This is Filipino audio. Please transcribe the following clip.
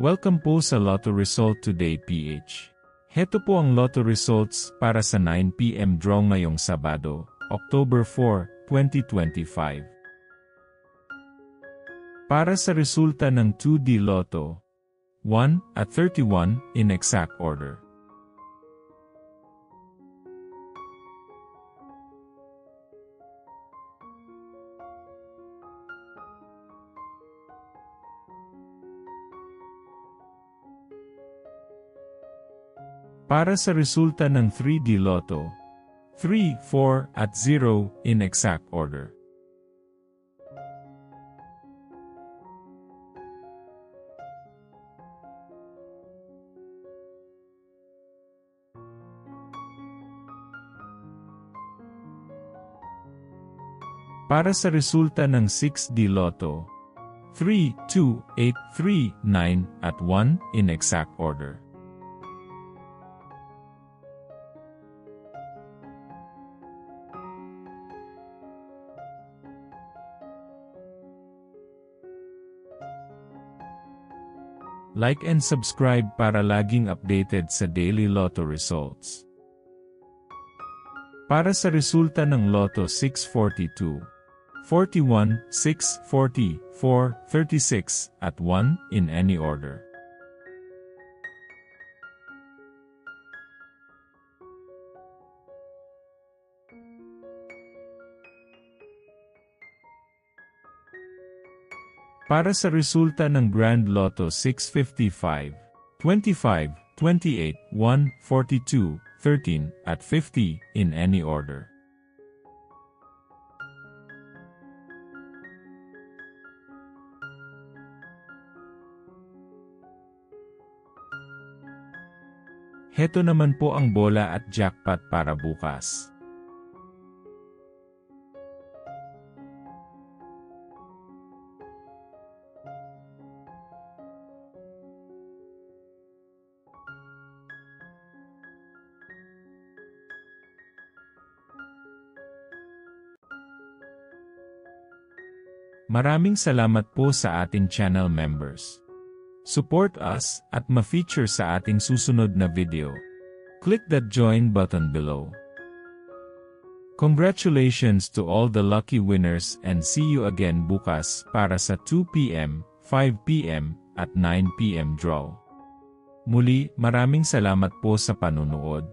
Welcome po sa Lotto Result Today PH. Heto po ang Lotto Results para sa 9 PM draw ngayong Sabado, October 4, 2025. Para sa resulta ng 2D Lotto, 1 at 31 in exact order. Para sa resulta ng 3D Lotto, 3, 4 at 0 in exact order. Para sa resulta ng 6D Lotto, 3, 2, 8, 3, 9 at 1 in exact order. Like and subscribe para laging updated sa daily Lotto results. Para sa resulta ng Lotto 642, 41, 6, 40, 4, 36, at 1 in any order. Para sa resulta ng Grand Lotto 655, 25, 28, 1, 42, 13, at 50 in any order. Heto naman po ang bola at jackpot para bukas. Maraming salamat po sa ating channel members. Support us at ma-feature sa ating susunod na video. Click that join button below. Congratulations to all the lucky winners and see you again bukas para sa 2 PM, 5 PM at 9 PM draw. Muli, maraming salamat po sa panunood.